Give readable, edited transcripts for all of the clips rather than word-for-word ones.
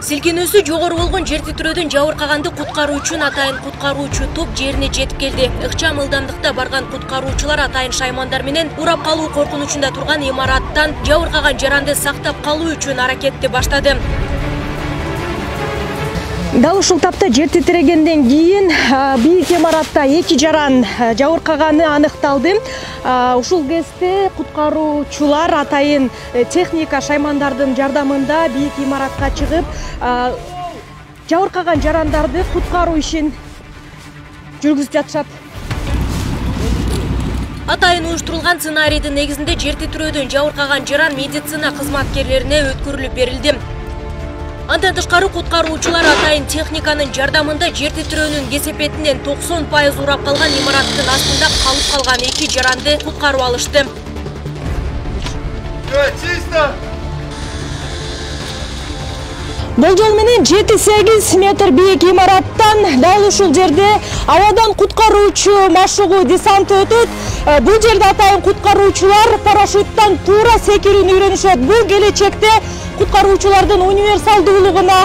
Силкенүүсү жогору болгон жер титирөөдөн жабыркаганды куткаруу үчүн атайын куткаруучу топ жерине жетип келди. Ыкчам ылдамдыкта барган куткаруучулар атайын шаймандар менен урап калуу коркунучунда турган имараттан жабыркаган жаранды сактап калуу үчүн аракетти баштады. Дал ушул тапта жер титирегенден кийин бийик имаратта 2 жаран жабыркаганы аныкталды. Ушул кезде куткаруучулар атайын техника шаймандардын жардамында бийик имаратка чыгып, жабыркаган жарандарды куткаруу ишин жүргүзүп жатышат. Атайын уюштурулган сценарийдин негизинде жер титирөөдөн жабыркаган жаран медицина кызматкерлерине өткөрүлүп берилди. Андан тышкары куткаруучулар атайын техниканын жардамында жер титирөөнүн кесепетинен 90% урап калган имараттын астында калып калган 2 жаранды куткарып алышты. Болжол менен 7-8 метр бийик имараттан дал ушул жерде абадан куткаруучу машыгуу десант өтөт. Бул жерде атайын куткаруучулар парашюттан туура секирүүнү үйрөнүшөт. Бул келечекте куткаруучулардын универсалдуулугуна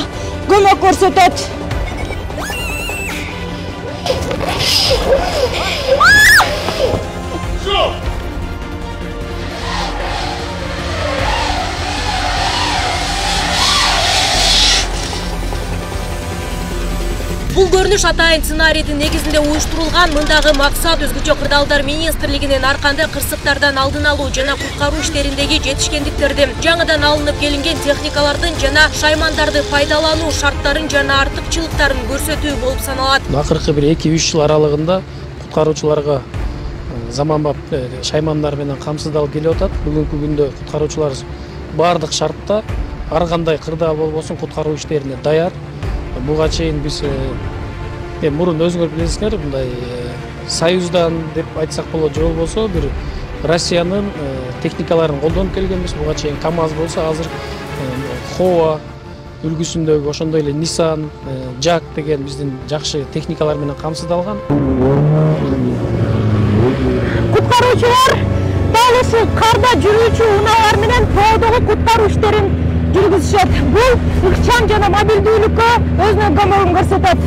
көмөк көрсөтөт. Бул көрүнүш атайын сценарийдин негизинде уюштурулган. Мындагы максат өзгөчө кырдаалдар министрлигинин арканды кырсыктардан алдын алуу жана куткаруу иштериндеги жетишкендиктерди, жаңыдан алынып келинген техникалардын жана шаймандарды пайдалануу шарттарын жана артыкчылыктарын көрсөтүү болуп саналат. Акыркы бир 2-3 жыл аралыгында куткаруучуларга заманбап шаймандар менен камсыздалып келип атат. Бүгүнкү күндө куткаруучулар бардык шартта ар кандай кырдаал болбосун куткаруу иштерине даяр. Буга чейин биз мурун өзүңөр билесиңер, мындай Союздан деп айтсак болот, же болбосо бир Россиянын техникаларын колдонуп келгенбиз. Буга чейин КамАЗ болсо, азыр Хова үлгүсүндөгү ошондой эле Nissan, JAC деген биздин жакшы техникалар менен камсыздалган. Куткаруучулар дал ушул карда жүрүүчү унаалар менен тоодогу куткаруу иштерин жүргүзүшөт. Бул ыкчам жана мобилдүүлүккө өзүнүн көмөгүн көрсөтөт.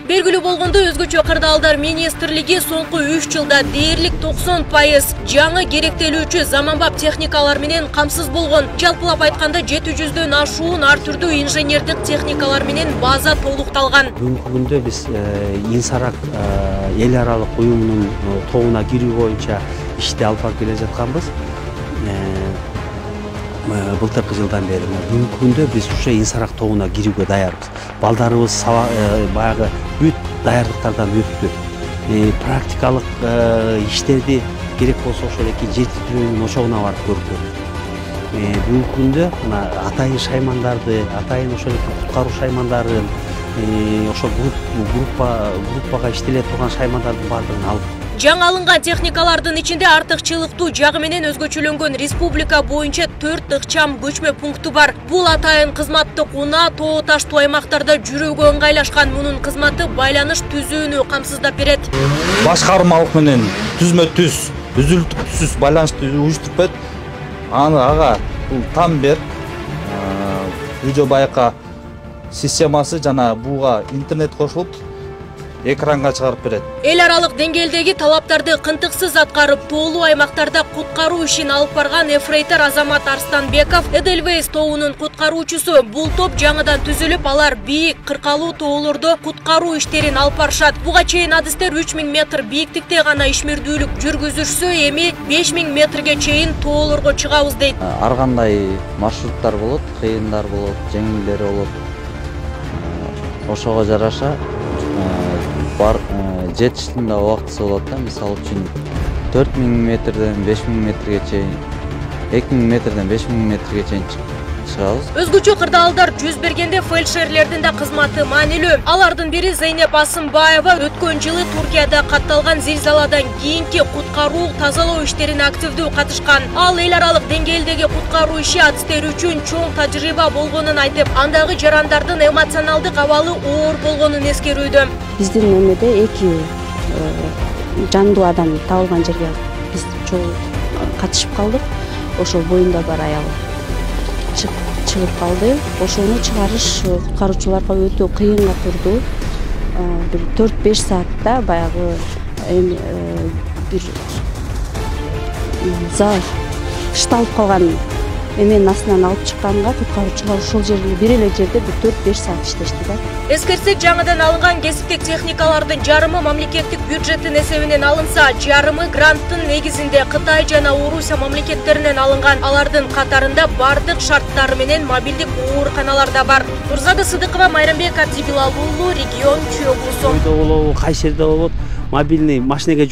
Белгилүү болгондой, өзгөчө кырдаалдар министрлиги соңку 3 жылда дээрлик 90% жаңы керектелүүчү заманбап техникалар менен камсыз болгон. Жалпылап айтканда 700дөн ашуун ар түрдүү инженердик техникалар менен база толукталган. Бүгүнкү күндө биз Инсарак эл аралык уюмунун тобуна кирүү боюнча ишти алып барып келе жатканбыз. Былтыркы жылдан бери бүгүнкү күндө биз ушу Инсарак тобуна кирүүгө даярбыз. Балдарыбыз баягы бүт даярдыктардан өттү. Практикалык иштерди керек болсо ошол эки жер титирөөнүн ошогуна барып көрдү. Бүгүнкү күндө мына атайын шаймандарды, атайын ошол куткаруу шаймандарын, ошо группага иштеле турган шаймандардын баардыгын алып. Жаңы алынган техникалардын ичинде артыкчылыктуу жагы менен өзгөчөлөнгөн республика боюнча 4 ыкчам көчмө пункту бар. Бул атайын кызматтык унаа тоо таштуу аймактарда жүрүүгө ыңгайлашкан. Мунун кызматы байланыш түзүүнү камсыздап берет. Башкармалык менен түзмө-түз, үзүлтүксүз байланышты уюштуруп берет. Ага бул Тамбер, видео байка системасы жана буга интернет кошулуп экранга чыгарып берет. Эл аралык деңгээлдеги талаптарды кынтыксыз аткарып, тоолуу аймактарда куткаруу ишин алып барган эфрейтор Азамат Арстанбеков Эдельвейс тоонун куткаруучусу. Бул топ жаңыдан түзүлүп, алар бийик кыркалуу тоолордо куткаруу иштерин алып барышат. Буга чейин адистер 3000 метр бийиктикте гана ишмердүүлүк жүргүзүшсө, эми 5000 метрге чейин тоолорго чыгабыз дейт. Ар кандай маршруттар болот, кыйындар болот, жеңилдери болот. Ошого жараша жетиштин да убактысы болот да. Мисалы үчүн 4000 метрден 5000 метрге чейин, 2000 метрден 5000 метрге чейин чыгабыз. Өзгөчө кырдаалдар жүз бергенде фельдшерлердин да кызматы маанилүү. Алардын бири Зейнеп Асымбаева өткөн жылы Туркияда катталган зилзаладан кийинки куткаруу тазалоо иштерине активдүү катышкан. Ал эл аралык деңгээлдеги куткаруу иши адистер үчүн чоң тажрыйба болгонун айтып, андагы жарандардын эмоционалдык абалы оор болгонун эскерүүдө. Биздин мемлекетте 2 жандуу адам табылган жерге биз катышып калдык. Ошол боюнда бар аял чыгып калды. Ошону чыгарыш куткаруучуларга өтө кыйынга турду. Bir 4-5 saatta баягы bir зал кышталып калган эменин астынан алып чыкканга куткаруучулар ошол жерде бир эле жерде bir 4-5 saat иштешти да. Эскерсек, жаңыдан алынган кесиптик техникалардын жарымы мамлекеттик бюджеттин эсебинен алынса, жарымы гранттын негизинде Кытай жана Орусия мамлекеттеринен алынган. Алардын катарында бардык шарттары менен мобилдик ооруканалар да бар. Нурзада Сыдыкова, Майрамбек Абдибилал уулу, регион Чүй облусу. Кайсы жерде болот? Мобильный машинеге